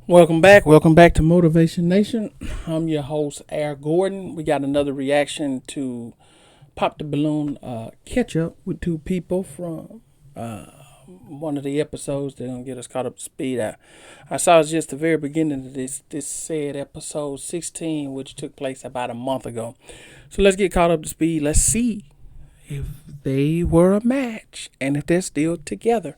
Welcome back. Welcome back to Motivation Nation. I'm your host, Air Gordon. We got another reaction to Pop the Balloon catch up with two people from one of the episodes. They're going to get us caught up to speed. I saw just the very beginning of this said episode 16, which took place about a month ago. So let's get caught up to speed. Let's see if they were a match and if they're still together.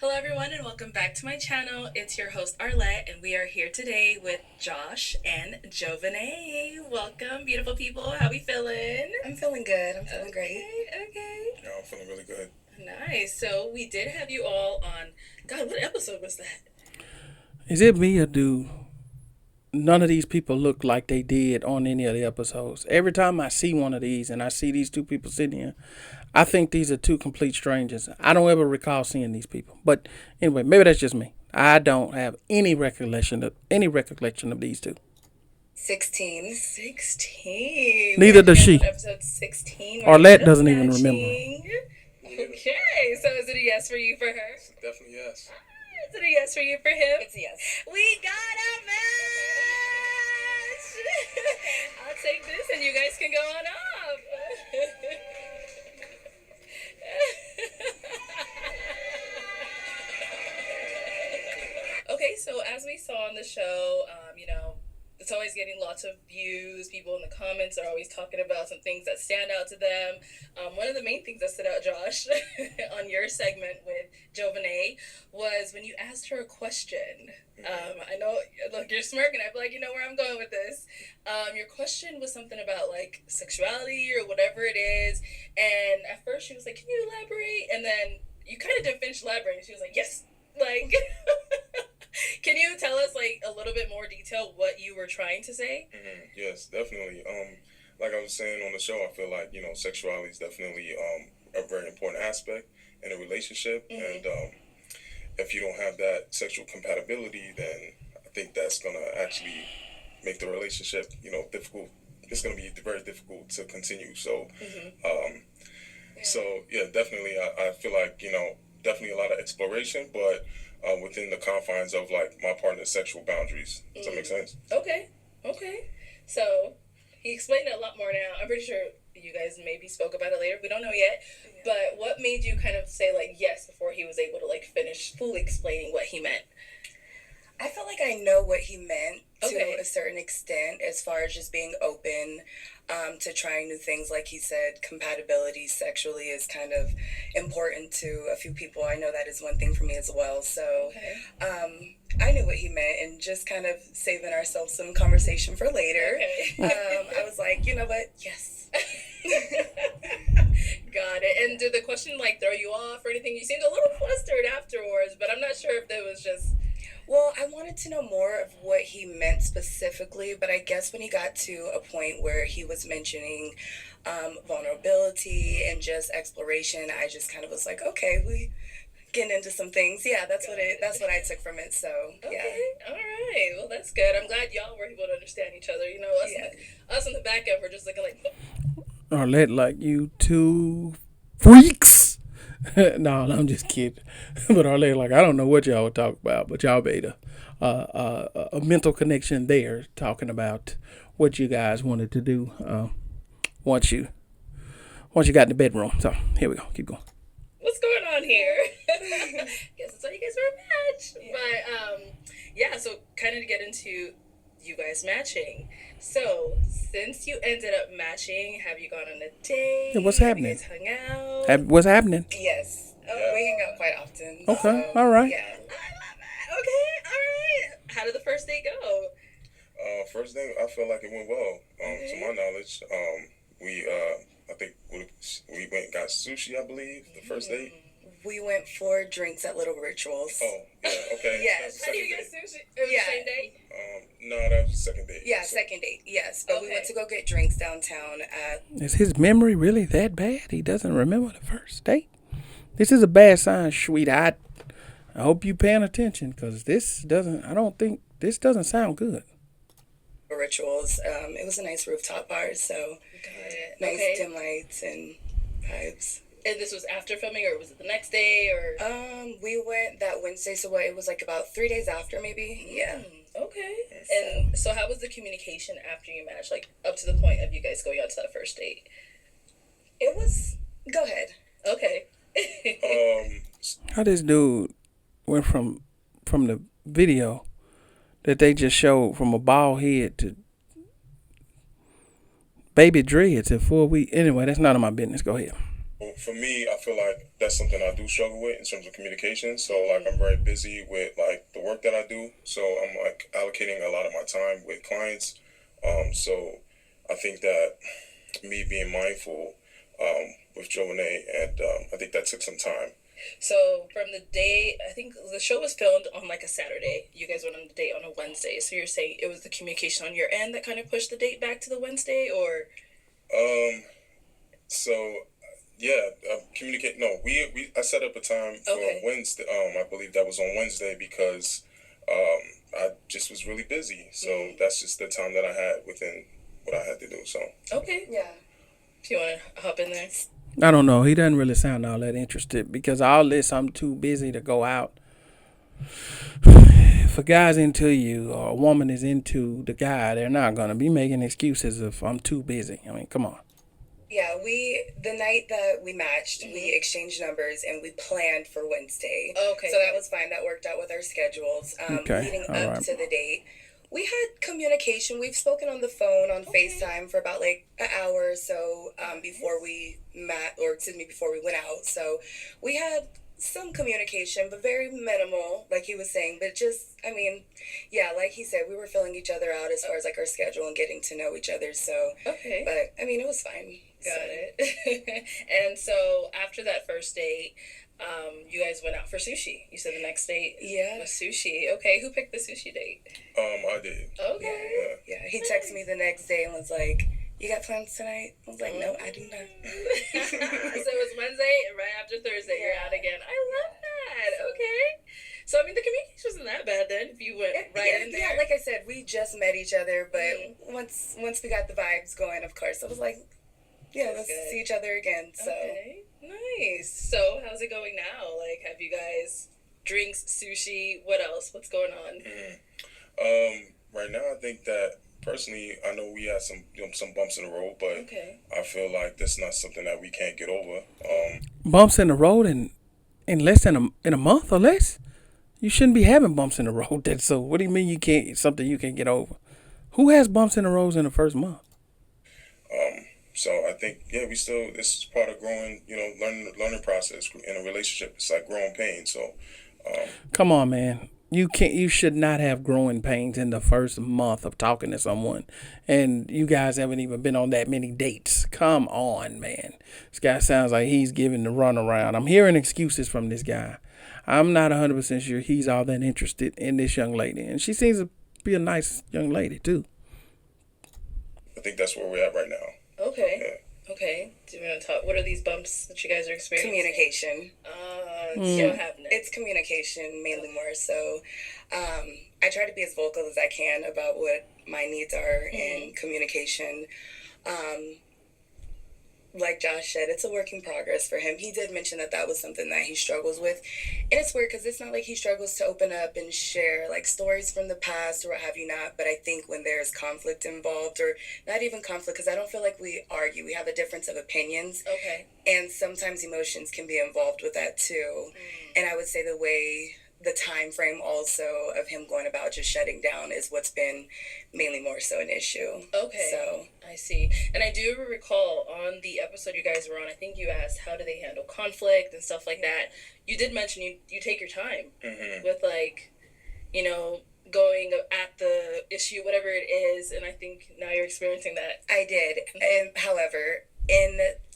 Hello everyone and welcome back to my channel. It's your host Arlette and we are here today with Josh and Jovahnai. Welcome beautiful people. How we feeling? I'm feeling good. I'm feeling great. Okay. Yeah, I'm feeling really good. Nice. So we did have you all on, God, what episode was that? Is it me or do none of these people look like they did on any of the episodes? Every time I see one of these and I see these two people sitting here, I think these are two complete strangers. I don't ever recall seeing these people. But anyway, maybe that's just me. I don't have any recollection of these two. 16. 16. Neither does she. Episode 16. Arlette doesn't even remember. Okay, so is it a yes for you for her? Definitely yes. Is it a yes for you for him? It's a yes. We got a match! I'll take this and you guys can go on up. Okay, so as we saw on the show, it's always getting lots of views. People in the comments are always talking about some things that stand out to them. One of the main things that stood out, Josh, on your segment with Jovahnai was when you asked her a question. I know, look, you're smirking. I feel like you know where I'm going with this. Your question was something about like sexuality or whatever it is. And at first she was like, can you elaborate? And then you kind of didn't finish elaborating. She was like, yes. Like, can you tell us like a little bit more detail what you were trying to say? Yes, definitely. Like I was saying on the show, I feel like sexuality is definitely a very important aspect in a relationship, and if you don't have that sexual compatibility, then I think that's gonna actually make the relationship difficult. It's gonna be very difficult to continue. So, yeah, definitely, I feel like definitely a lot of exploration, but within the confines of like my partner's sexual boundaries. Does that make sense? Okay. So he explained it a lot more now. I'm pretty sure you guys maybe spoke about it later. We don't know yet. Yeah. But what made you kind of say like yes before he was able to like finish fully explaining what he meant? I feel like I know what he meant to a certain extent as far as just being open to trying new things. Like he said, compatibility sexually is kind of important to a few people. I know that is one thing for me as well. So I knew what he meant, and just kind of saving ourselves some conversation for later. I was like, you know what? Yes. Got it. And did the question like throw you off or anything? You seemed a little flustered afterwards, but I'm not sure if it was just... Well, I wanted to know more of what he meant specifically, but I guess when he got to a point where he was mentioning vulnerability and just exploration, I just kind of was like, okay, we getting into some things. Yeah, that's what I took from it. So yeah. All right. Well, that's good. I'm glad y'all were able to understand each other. You know, us in the back end, we're just looking like Arlette, like you two freaks. No, I'm just kidding. But Arlette, like I don't know what y'all would talk about, but y'all made a mental connection there, talking about what you guys wanted to do once you got in the bedroom. So here we go. Keep going. What's going on here? Guess that's why you guys were a match. Yeah. But so kind of to get into you guys matching. So since you ended up matching, have you gone on a date? Yeah, what's happening? Have you guys hung out? What's happening? Yes. We hang out quite often. Okay. So, all right. Yeah. I love it. Okay. All right. How did the first date go? First thing, I feel like it went well. To my knowledge, I think we went and got sushi, I believe, the first date. We went for drinks at Little Rituals. Oh, yeah, okay. Yes. How do you get sushi? It was the same day? No, that was the second date. Yeah, second date, yes. But we went to go get drinks downtown at... Is his memory really that bad? He doesn't remember the first date? This is a bad sign, sweetheart. I hope you paying attention, because this doesn't sound good. rituals. It was a nice rooftop bar, so nice dim lights and vibes. And this was after filming, or was it the next day, or? We went that Wednesday, so it was like about 3 days after, maybe. Yeah. Okay. And so how was the communication after you matched, like up to the point of you guys going out to that first date? It was. Go ahead. Okay. How this dude went from the video that they just showed from a bald head to baby dreads in 4 weeks. Anyway, that's none of my business. Go ahead. For me, I feel like that's something I do struggle with in terms of communication. So, like, I'm very busy with, like, the work that I do. So, I'm, like, allocating a lot of my time with clients. So, I think that me being mindful with Jovahnai, and I think that took some time. So, from the day, I think the show was filmed on, like, a Saturday. You guys went on the date on a Wednesday. So, you're saying it was the communication on your end that kind of pushed the date back to the Wednesday, or? So... Yeah, communicate. No, I set up a time for Wednesday. I believe that was on Wednesday because I just was really busy. So that's just the time that I had within what I had to do. So okay, yeah. Do you want to hop in there? I don't know. He doesn't really sound all that interested because all this, I'm too busy to go out. If a guy's into you or a woman is into the guy, they're not going to be making excuses if I'm too busy. I mean, come on. Yeah, the night that we matched, we exchanged numbers and we planned for Wednesday. Okay. So that was fine. That worked out with our schedules. Leading up to the date, we had communication. We've spoken on the phone, on FaceTime for about like an hour or so before we before we went out. So we had some communication, but very minimal, like he was saying. But just, I mean, yeah, like he said, we were filling each other out as far as like our schedule and getting to know each other. So, okay. But I mean, it was fine. Got it. And so after that first date, you guys went out for sushi. You said the next date was sushi. Okay, who picked the sushi date? I did. Okay. Yeah. He texted me the next day and was like, "You got plans tonight?" I was like, "No, I do not." So it was Wednesday, and right after Thursday, you're out again. I love that. Okay. So, I mean, the communication wasn't that bad then, if you went in there. Yeah, like I said, we just met each other, but once we got the vibes going, of course, I was like, yeah, let's see each other again. So okay. Nice. So, how's it going now? Like, have you guys drinks, sushi, what else? What's going on? Right now, I think that personally, I know we had some bumps in the road, but I feel like that's not something that we can't get over. Bumps in the road in less than in a month or less? You shouldn't be having bumps in the road. So what do you mean you can't get over? Who has bumps in the road in the first month? So I think this is part of growing, learning process in a relationship. It's like growing pain. So come on, man. You should not have growing pains in the first month of talking to someone. And you guys haven't even been on that many dates. Come on, man. This guy sounds like he's giving the runaround. I'm hearing excuses from this guy. I'm not 100% sure he's all that interested in this young lady. And she seems to be a nice young lady, too. I think that's where we're at right now. Okay. Yeah. Okay. Do you want to talk? What are these bumps that you guys are experiencing? Communication. Still happening. It's communication mainly more so. I try to be as vocal as I can about what my needs are in communication. Like Josh said, it's a work in progress for him. He did mention that was something that he struggles with. And it's weird because it's not like he struggles to open up and share like stories from the past or what have you not. But I think when there's conflict involved, or not even conflict, because I don't feel like we argue. We have a difference of opinions. Okay. And sometimes emotions can be involved with that too. And I would say the time frame also of him going about just shutting down is what's been mainly more so an issue. Okay. So I see. And I do recall on the episode you guys were on, I think you asked how do they handle conflict and stuff like that. You did mention you take your time with going at the issue, whatever it is, and I think now you're experiencing that. I did. And however,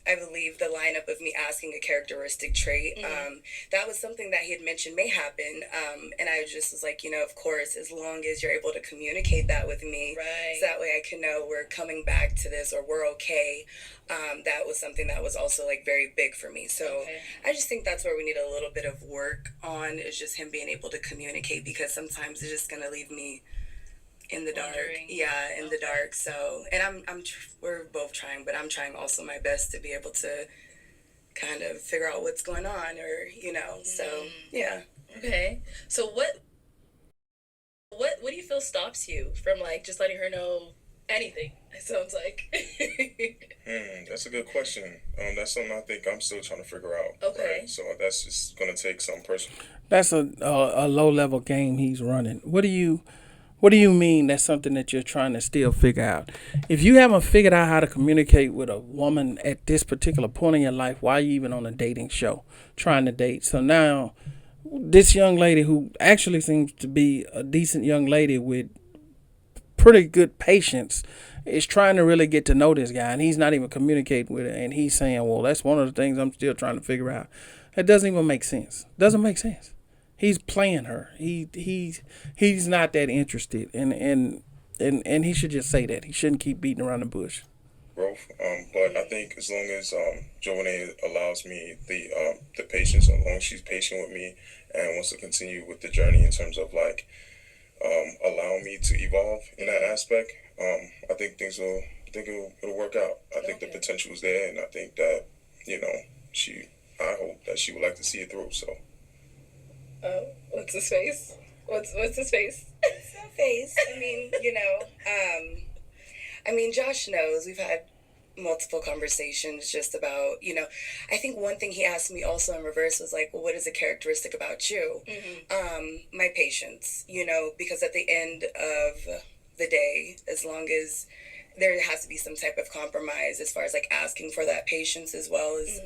I believe the lineup of me asking a characteristic trait, that was something that he had mentioned may happen. And I just was like, of course, as long as you're able to communicate that with me, right. So that way I can know we're coming back to this or we're okay. That was something that was also like very big for me. So I just think that's where we need a little bit of work on, is just him being able to communicate, because sometimes it's just going to leave me in the dark. Wondering. Yeah, in the dark. So, and we're both trying, but I'm trying also my best to be able to kind of figure out what's going on, or so yeah. Okay. So what do you feel stops you from like just letting her know anything? It sounds like. That's a good question. That's something I think I'm still trying to figure out. Okay. Right? So that's just gonna take some person. That's a low level game he's running. What do you mean that's something that you're trying to still figure out? If you haven't figured out how to communicate with a woman at this particular point in your life, why are you even on a dating show trying to date? So now, this young lady who actually seems to be a decent young lady with pretty good patience is trying to really get to know this guy, and he's not even communicating with her, and he's saying, well, that's one of the things I'm still trying to figure out. That doesn't even make sense. Doesn't make sense. He's playing her. He's not that interested, and he should just say that. He shouldn't keep beating around the bush. Growth. But I think as long as Jovahnai allows me the patience, as long as she's patient with me and wants to continue with the journey in terms of like allowing me to evolve in that aspect, I think it'll work out. I think the potential is there, and I think that I hope that she would like to see it through. So. What's his face? What's his face? It's no face. I mean, Josh knows. We've had multiple conversations just about, I think one thing he asked me also in reverse was like, well, what is a characteristic about you? My patience, because at the end of the day, as long as there has to be some type of compromise as far as like asking for that patience as well as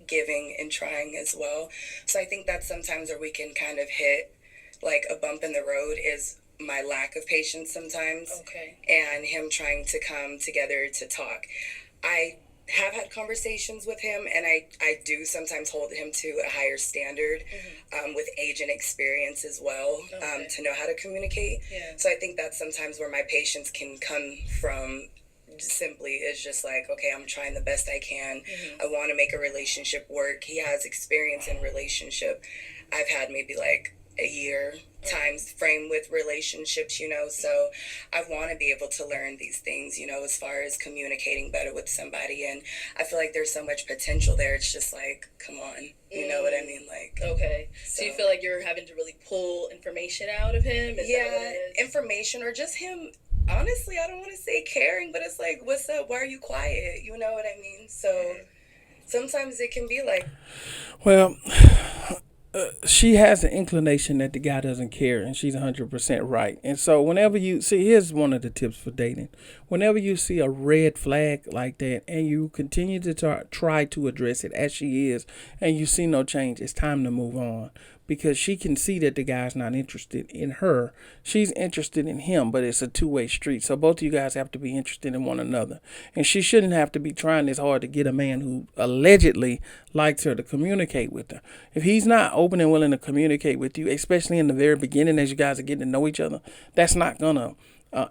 giving and trying as well. So I think that's sometimes where we can kind of hit like a bump in the road is my lack of patience sometimes. Okay. And him trying to come together to talk. I have had conversations with him, and I do sometimes hold him to a higher standard with age and experience as well, to know how to communicate. Yeah. So I think that's sometimes where my patience can come from. Simply is just like, okay, I'm trying the best I can. I want to make a relationship work. He has experience in relationship. I've had maybe like a year times frame with relationships, so I want to be able to learn these things, as far as communicating better with somebody, and I feel like there's so much potential there. It's just like, come on, you know what I mean? Like, okay, so you feel like you're having to really pull information out of him? Is that what it is? Information, or just him. Honestly, I don't want to say caring, but it's like, what's up? Why are you quiet? You know what I mean? So sometimes it can be like, well, she has an inclination that the guy doesn't care, and she's 100% right. And so whenever you see, here's one of the tips for dating. Whenever you see a red flag like that and you continue to try to address it as she is, and you see no change, it's time to move on. Because she can see that the guy's not interested in her. She's interested in him, but it's a two-way street. So both of you guys have to be interested in one another. And she shouldn't have to be trying this hard to get a man who allegedly likes her to communicate with her. If he's not open and willing to communicate with you, especially in the very beginning as you guys are getting to know each other, that's not going to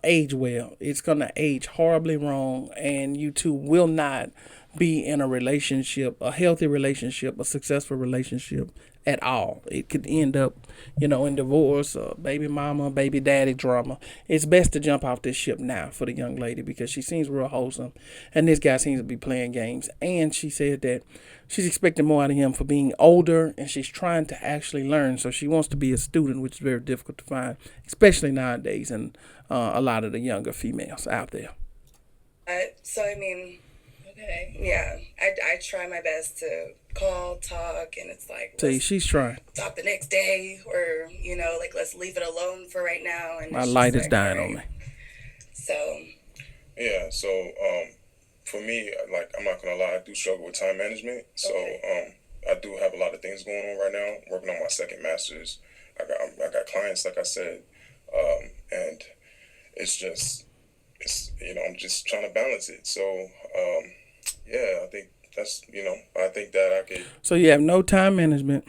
age well. It's going to age horribly wrong, and you two will not be in a relationship, a healthy relationship, a successful relationship at all. It could end up, in divorce, baby mama, baby daddy drama. It's best to jump off this ship now for the young lady, because she seems real wholesome, and this guy seems to be playing games. And she said that she's expecting more out of him for being older, and she's trying to actually learn. So she wants to be a student, which is very difficult to find, especially nowadays, and a lot of the younger females out there. So I mean, okay, yeah, I try my best to call, talk, and it's like, see, she's trying. Talk the next day, or like, let's leave it alone for right now. And my light is dying on me. So yeah, so for me, like, I'm not gonna lie, I do struggle with time management. So I do have a lot of things going on right now. Working on my second master's. I got clients, like I said, and I'm just trying to balance it. So yeah, I think I think that I could. So you have no time management.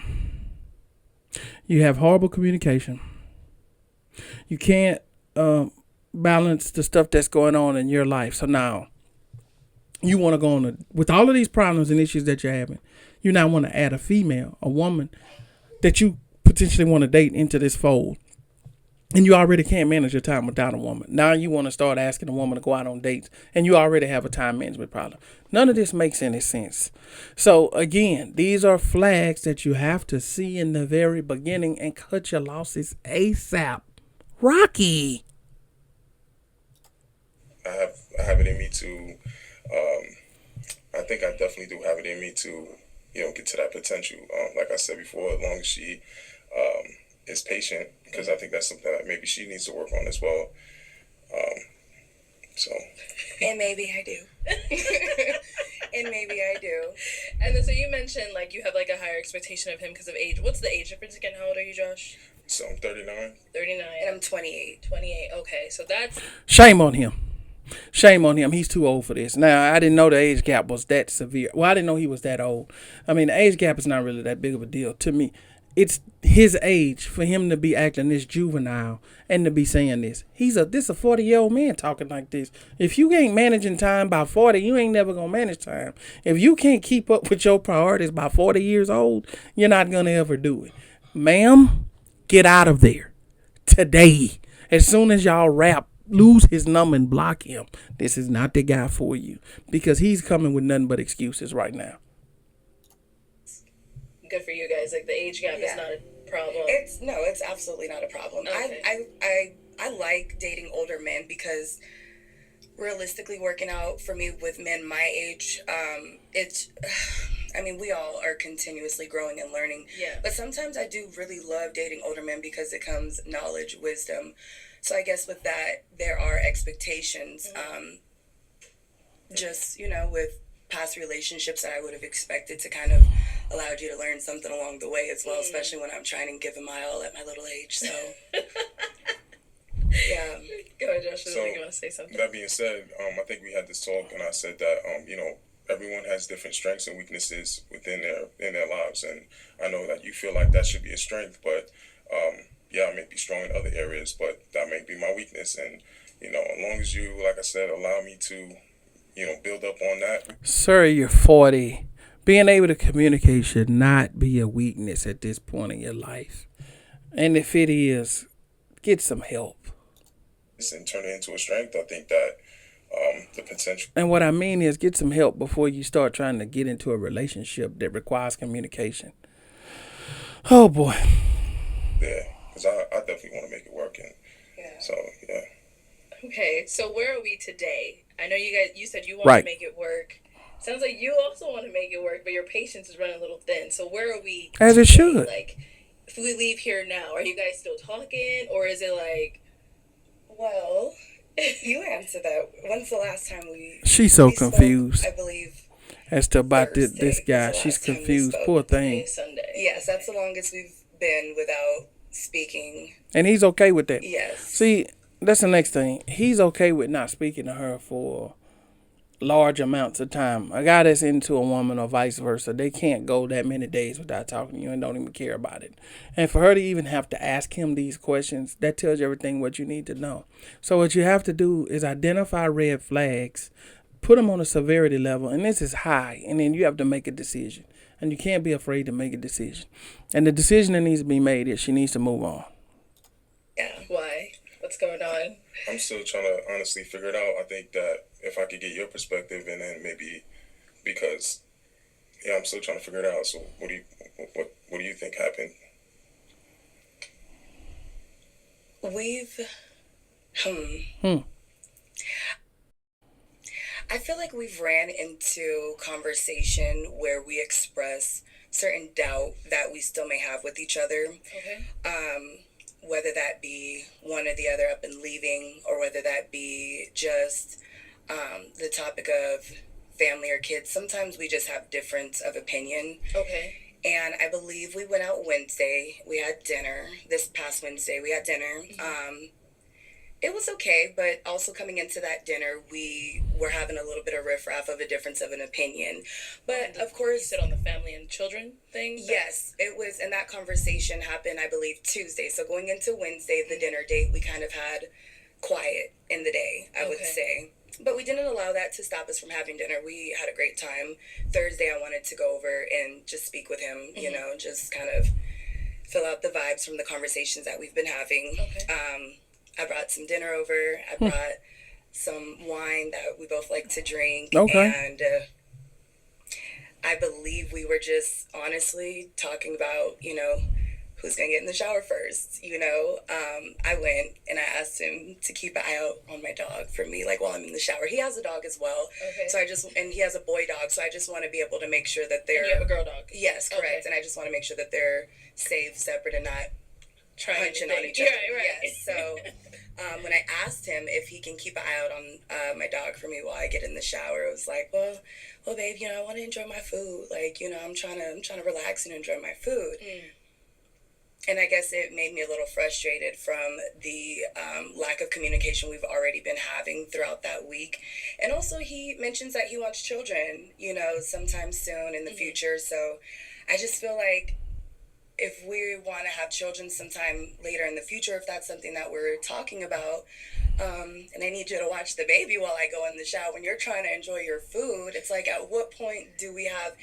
You have horrible communication. You can't balance the stuff that's going on in your life. So now you want to go on with all of these problems and issues that you're having. You now want to add a female, a woman that you potentially want to date into this fold. And you already can't manage your time without a woman. Now you want to start asking a woman to go out on dates, and you already have a time management problem. None of this makes any sense. So again, these are flags that you have to see in the very beginning and cut your losses ASAP. Rocky. I have it in me to. I think I definitely do have it in me to, get to that potential. Like I said before, as long as she is patient, because I think that's something that maybe she needs to work on as well. So. And maybe I do. And maybe I do. And then so you mentioned like you have like a higher expectation of him because of age. What's the age difference again? How old are you, Josh? So I'm 39. 39. And I'm 28. 28. Okay, so that's Shame on him. Shame on him. He's too old for this. Now, I didn't know the age gap was that severe. Well, I didn't know he was that old. I mean, the age gap is not really that big of a deal to me. It's his age for him to be acting this juvenile and to be saying this. This a 40-year-old man talking like this. If you ain't managing time by 40, you ain't never gonna manage time. If you can't keep up with your priorities by 40 years old, you're not gonna ever do it. Ma'am, get out of there today. As soon as y'all wrap, lose his number and block him. This is not the guy for you, because he's coming with nothing but excuses right now. good for you guys. Like the age gap is not a problem. It's absolutely not a problem. Okay. I like dating older men because realistically, working out for me with men my age, we all are continuously growing and learning. Yeah. But sometimes I do really love dating older men because it comes knowledge, wisdom. So I guess with that, there are expectations. Just, with past relationships that I would have expected to kind of allowed you to learn something along the way as well, especially when I'm trying to give him my all at my little age. So, yeah. Go ahead, Josh. So, you want to say something? That being said, I think we had this talk, and I said that, everyone has different strengths and weaknesses within their lives, and I know that you feel like that should be a strength, but I may be strong in other areas, but that may be my weakness, and as long as you, like I said, allow me to, build up on that. Sir, you're 40. Being able to communicate should not be a weakness at this point in your life, and if it is, get some help. And turn it into a strength. I think that the potential. And what I mean is get some help before you start trying to get into a relationship that requires communication. Oh, boy. Yeah, because I definitely want to make it work. And so, yeah. Okay, so where are we today? I know you said you want to make it work. Sounds like you also want to make it work, but your patience is running a little thin. So where are we As it should. Like, if we leave here now, are you guys still talking? Or is it like... Well... You answer that. When's the last time She's so confused. Spoke, I believe. As to about this guy. She's confused. Poor thing. Sunday. Yes, that's the longest we've been without speaking. And he's okay with that. Yes. See, that's the next thing. He's okay with not speaking to her for large amounts of time. A guy that's into a woman or vice versa, they can't go that many days without talking to you and don't even care about it. And for her to even have to ask him these questions, that tells you everything what you need to know. So what you have to do is identify red flags, put them on a severity level, and this is high, and then you have to make a decision. And you can't be afraid to make a decision. And the decision that needs to be made is she needs to move on. Yeah. Why? What's going on? I'm still trying to honestly figure it out. I think that if I could get your perspective, and then maybe because, I'm still trying to figure it out. So what do you think happened? I feel like we've ran into conversation where we express certain doubt that we still may have with each other. Okay. Whether that be one or the other up and leaving, or whether that be just the topic of family or kids. Sometimes we just have difference of opinion. Okay. And I believe we went out Wednesday. We had dinner. This past Wednesday, we had dinner. Mm-hmm. It was okay, but also coming into that dinner, we were having a little bit of riffraff of a difference of an opinion. But of course... You said on the family and children thing? Yes, it was, and that conversation happened, I believe, Tuesday. So going into Wednesday, the dinner date, we kind of had quiet in the day, I would say. But we didn't allow that to stop us from having dinner. We had a great time. Thursday, I wanted to go over and just speak with him, just kind of fill out the vibes from the conversations that we've been having. Okay. I brought some dinner over. I brought some wine that we both like to drink. Okay. And I believe we were just honestly talking about, who's going to get in the shower first. I went and I asked him to keep an eye out on my dog for me, like while I'm in the shower. He has a dog as well. Okay. So and he has a boy dog. So I just want to be able to make sure that they're. And you have a girl dog? Yes, correct. Okay. And I just want to make sure that they're safe, separate, and not punching on each Yeah, other. right. Yes. So when I asked him if he can keep an eye out on my dog for me while I get in the shower, it was like, well, babe, I want to enjoy my food. Like, I'm trying to relax and enjoy my food. And I guess it made me a little frustrated from the lack of communication we've already been having throughout that week. And also he mentions that he wants children, sometime soon in the future. So I just feel like if we want to have children sometime later in the future, if that's something that we're talking about, and I need you to watch the baby while I go in the shower, when you're trying to enjoy your food, it's like, at what point do we have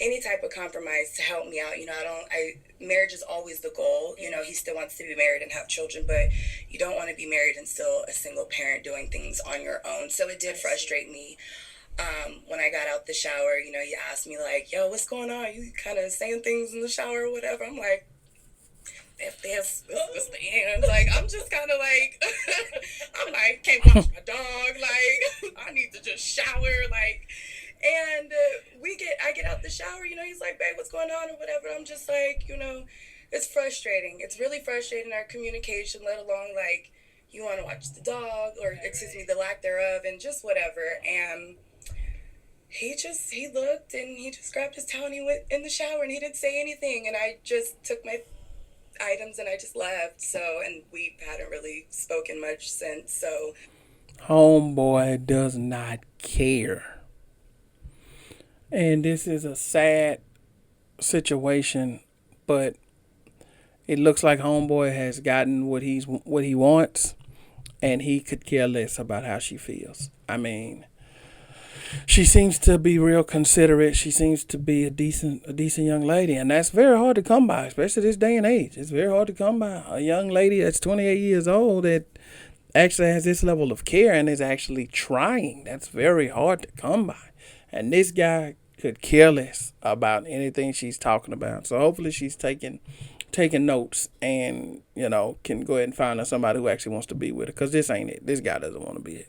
any type of compromise to help me out? Marriage is always the goal. He still wants to be married and have children, but you don't want to be married and still a single parent doing things on your own. So it did frustrate me. When I got out the shower, he asked me like, yo, what's going on? You kind of saying things in the shower or whatever. I'm like, if this the end. Like, I'm just kind of like, I'm like, can't wash my dog. Like, I need to just shower. Like, and I get out the shower, he's like, babe, what's going on or whatever. I'm just like, it's frustrating. It's really frustrating, our communication, let alone like, you want to watch the dog or, excuse me, the lack thereof and just whatever. And he looked and he just grabbed his towel and he went in the shower and he didn't say anything. And I just took my items and I just left. So, and we hadn't really spoken much since. So, homeboy does not care. And this is a sad situation, but it looks like homeboy has gotten what he wants, and he could care less about how she feels. I mean, she seems to be real considerate. She seems to be a decent young lady, and that's very hard to come by, especially this day and age. It's very hard to come by a young lady that's 28 years old that actually has this level of care and is actually trying. That's very hard to come by. And this guy could care less about anything she's talking about. So hopefully she's taking notes and, can go ahead and find her somebody who actually wants to be with her. Because this ain't it. This guy doesn't want to be it.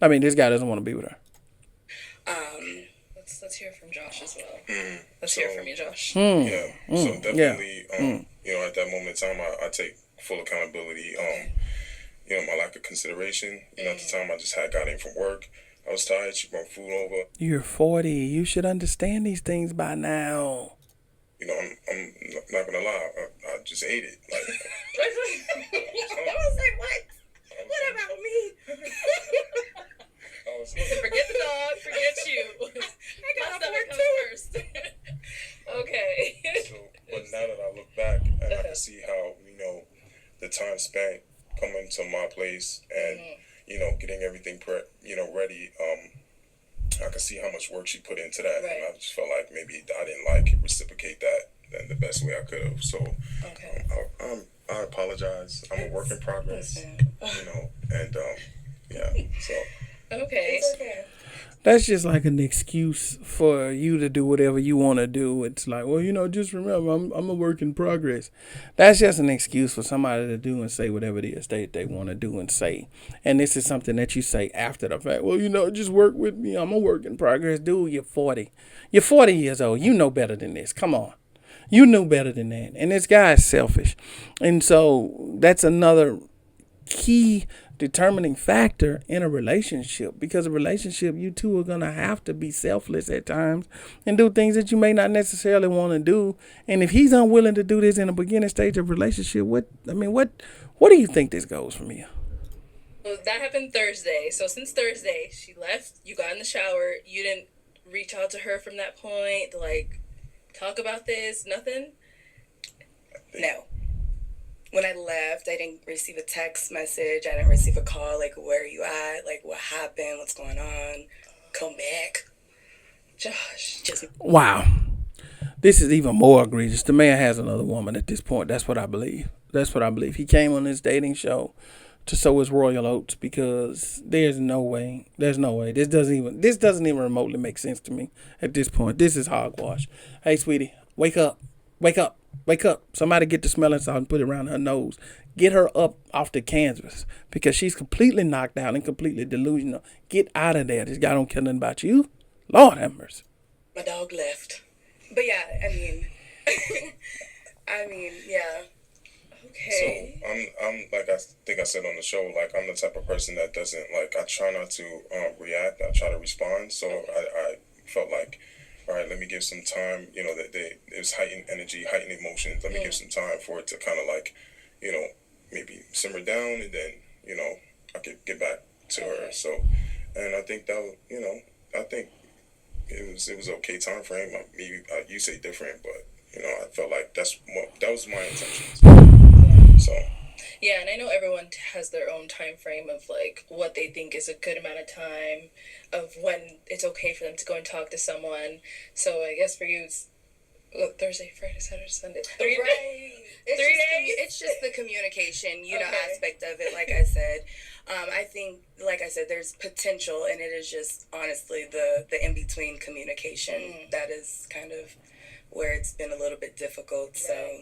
I mean, this guy doesn't want to be with her. Let's hear from Josh as well. Let's hear from you, Josh. Yeah. So definitely, at that moment in time, I take full accountability. My lack of consideration. At the time, I just had got in from work. I was tired. She brought food over. You're 40. You should understand these things by now. I'm not gonna lie. I just ate it. Like, I was like, what? What about me? Forget the dog. Forget you. I got my stomach comes first. Okay. So, but now that I look back and I can see how the time spent coming to my place and getting everything ready. I can see how much work she put into that, and I just felt like maybe I didn't reciprocate that in the best way I could have. So, I apologize. I'm a work in progress, and yeah. So. Okay. It's okay. That's just like an excuse for you to do whatever you want to do. It's like, well, just remember, I'm a work in progress. That's just an excuse for somebody to do and say whatever it is they want to do and say. And this is something that you say after the fact. Well, just work with me. I'm a work in progress. Dude, you're 40. You're 40 years old. You know better than this. Come on. You knew better than that. And this guy is selfish. And so that's another key determining factor in a relationship, because a relationship, you two are going to have to be selfless at times and do things that you may not necessarily want to do. And if he's unwilling to do this in a beginning stage of relationship, what do you think this goes from here? Well, that happened Thursday. So since Thursday, she left, you got in the shower, you didn't reach out to her from that point to talk about this, nothing? No. When I left, I didn't receive a text message. I didn't receive a call. Like, where are you at? Like, what happened? What's going on? Come back. Josh. Wow. This is even more egregious. The man has another woman at this point. That's what I believe. That's what I believe. He came on this dating show to sow his royal oats because there's no way. There's no way. This doesn't even remotely make sense to me at this point. This is hogwash. Hey, sweetie, wake up. Wake up. Wake up. Somebody get the smelling salt and put it around her nose. Get her up off the canvas because she's completely knocked out and completely delusional. Get out of there. This guy don't care nothing about you. Lord have mercy. My dog left. But yeah, yeah. Okay. So I'm like I think I said on the show, like I'm the type of person that doesn't like. I try not to react. I try to respond. So I felt like, all right, let me give some time. You know that it was heightened energy, heightened emotions. Let me give some time for it to kind of like, you know, maybe simmer down, and then I could get back to her. So, and I think that I think it was okay time frame. Maybe you say different, but I felt like that was my intentions. So. Yeah, and I know everyone has their own time frame of like what they think is a good amount of time of when it's okay for them to go and talk to someone. So I guess for you, it's Thursday, Friday, Saturday, Sunday. Right. It's just the communication, aspect of it. Like I said, I think, like I said, there's potential, and it is just honestly the in between communication that is kind of where it's been a little bit difficult. Right. So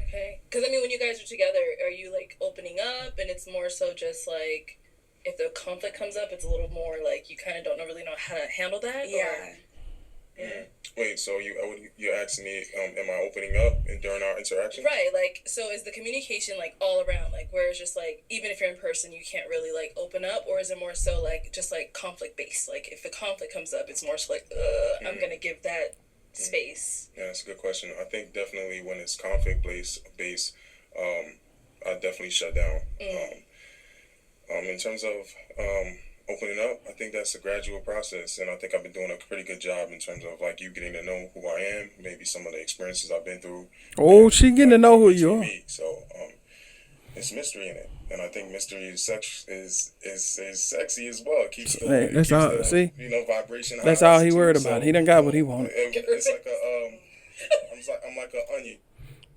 Okay. Because when you guys are together, are you like opening up, and it's more so just like if the conflict comes up, it's a little more like you kind of don't really know how to handle that? Yeah. Mm-hmm. Wait, so you're asking me, am I opening up during our interaction? Right, like, so is the communication like all around, like where it's just like even if you're in person, you can't really like open up, or is it more so like just like conflict based? Like if the conflict comes up, it's more so like I'm gonna give that space. Yeah, that's a good question. I think definitely when it's conflict based, I definitely shut down. In terms of opening up, I think that's a gradual process, and I think I've been doing a pretty good job in terms of like you getting to know who I am, maybe some of the experiences I've been through. Oh, she getting to know who you are. So it's mystery in it, and I think mystery is sexy as well. It keeps the vibration. That's all he worried about. He done got what he wanted. It's like I'm like an onion.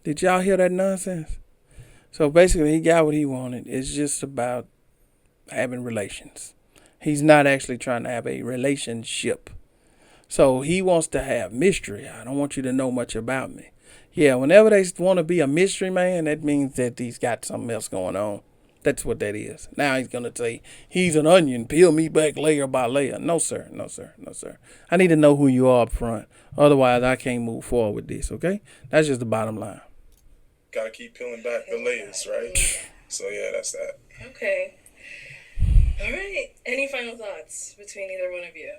Did y'all hear that nonsense? So basically, he got what he wanted. It's just about having relations. He's not actually trying to have a relationship. So he wants to have mystery. I don't want you to know much about me. Yeah, whenever they want to be a mystery man, that means that he's got something else going on. That's what that is. Now he's going to say, he's an onion, peel me back layer by layer. No, sir. No, sir. No, sir. I need to know who you are up front. Otherwise, I can't move forward with this, okay? That's just the bottom line. Got to keep peeling back the layers, right? So, yeah, that's that. Okay. All right. Any final thoughts between either one of you?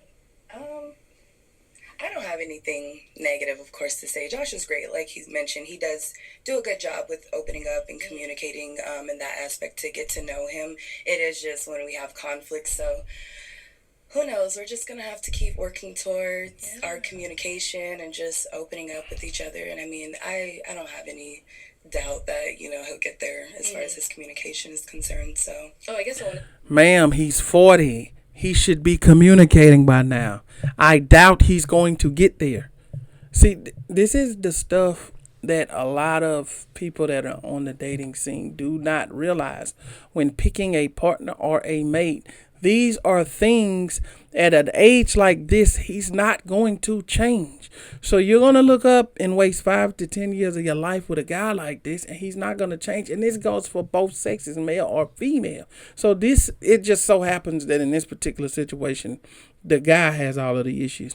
I don't have anything negative, of course, to say. Josh is great. Like he's mentioned, he does do a good job with opening up and communicating in that aspect to get to know him. It is just when we have conflicts, so who knows? We're just going to have to keep working towards our communication and just opening up with each other. And I don't have any doubt that, he'll get there as far as his communication is concerned. So, I guess Ma'am, he's 40. He should be communicating by now. I doubt he's going to get there. See, this is the stuff that a lot of people that are on the dating scene do not realize when picking a partner or a mate. These are things at an age like this, he's not going to change. So you're going to look up and waste 5 to 10 years of your life with a guy like this, and he's not going to change. And this goes for both sexes, male or female. So it just so happens that in this particular situation, the guy has all of the issues.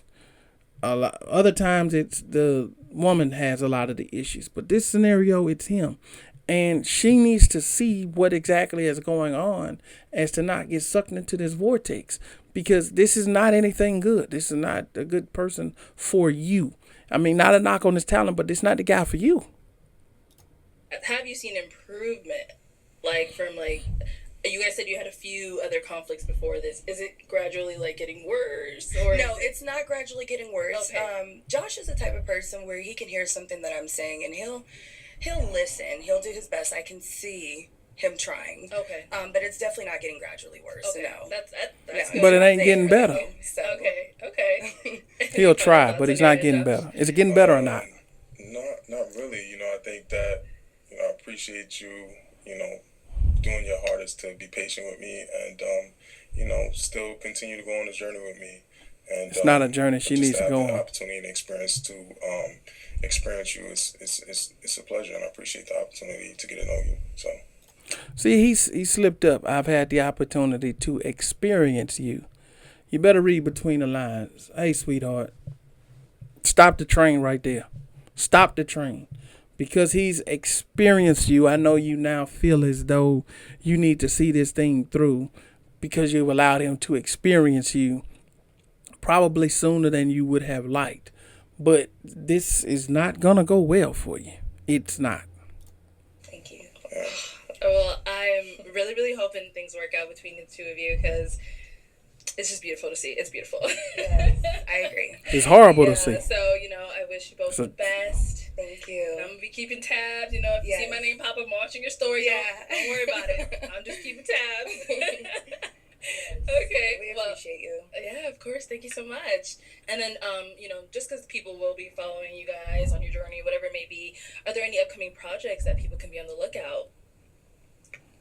Other times it's the woman has a lot of the issues. But this scenario, it's him. And she needs to see what exactly is going on as to not get sucked into this vortex, because this is not anything good. This is not a good person for you. I mean, not a knock on his talent, but this is not the guy for you. Have you seen improvement? You guys said you had a few other conflicts before this. Is it gradually getting worse? Or no, it's not gradually getting worse. Okay. Josh is the type of person where he can hear something that I'm saying and he'll listen. He'll do his best. I can see him trying. Okay. But it's definitely not getting gradually worse. Okay. No. That's No. good. But it ain't getting better. So. Okay. He'll try, but he's not getting better. Is it getting better or not? Not really. I think that I appreciate you. Doing your hardest to be patient with me, and still continue to go on this journey with me. And it's not a journey she needs to go on. The opportunity and experience to experience you it's a pleasure, and I appreciate the opportunity to get to know you. So. See, he slipped up. I've had the opportunity to experience you. You better read between the lines. Hey, sweetheart, stop the train right there. Stop the train. Because he's experienced you, I know you now feel as though you need to see this thing through because you've allowed him to experience you probably sooner than you would have liked. But this is not going to go well for you. It's not. Thank you. Well, I'm really, really hoping things work out between the two of you because it's just beautiful to see. It's beautiful. Yes, I agree. It's horrible to see. So, I wish you both the best. Thank you. I'm going to be keeping tabs. If you see my name pop up, I'm watching your story. Don't worry about it. I'm just keeping tabs. Okay. We appreciate you. Yeah, of course. Thank you so much. And then, just because people will be following you guys on your journey, whatever it may be, are there any upcoming projects that people can be on the lookout?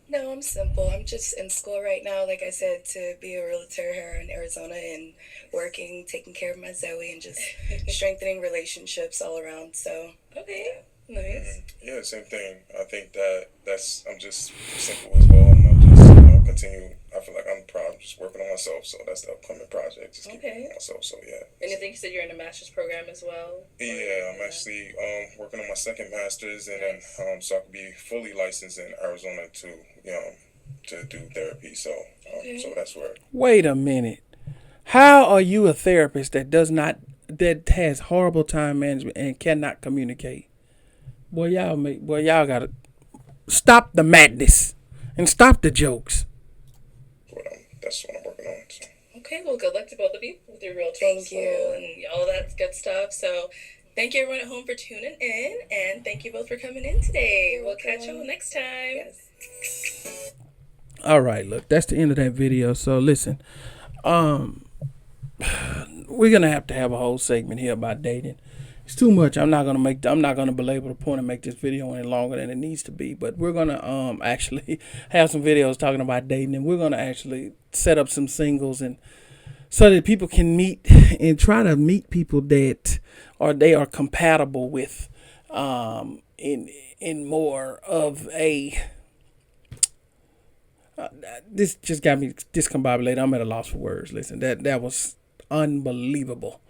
No, I'm simple. I'm just in school right now, like I said, to be a realtor here in Arizona and working, taking care of my Zoe, and just strengthening relationships all around. So, okay, nice. Yeah, same thing. I think I'm just simple as well, and I'm just continue. I feel like I'm proud of just working on myself, so that's the upcoming project. Just keep working on myself. So yeah. And you think you said you're in a master's program as well? Yeah, I'm actually working on my second master's, and then so I can be fully licensed in Arizona to do therapy. So so that's where. Wait a minute. How are you a therapist that has horrible time management and cannot communicate? Boy, y'all gotta stop the madness and stop the jokes. That's what I'm working on. So. Okay, well, good luck to both of you with your real Thank you. And all that good stuff. So, thank you everyone at home for tuning in, and thank you both for coming in today. We'll catch you all next time. Yes. All right, look, that's the end of that video. So listen, we're gonna have to have a whole segment here about dating. It's too much. I'm not gonna belabor the point and make this video any longer than it needs to be. But we're gonna actually have some videos talking about dating, and we're gonna actually set up some singles and so that people can meet and try to meet people that they are compatible with in more of a this just got me discombobulated. I'm at a loss for words. Listen, that was unbelievable.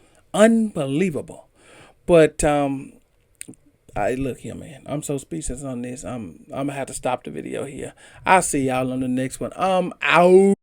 But I look here, man. I'm so speechless on this. I'm gonna have to stop the video here. I'll see y'all on the next one. Out.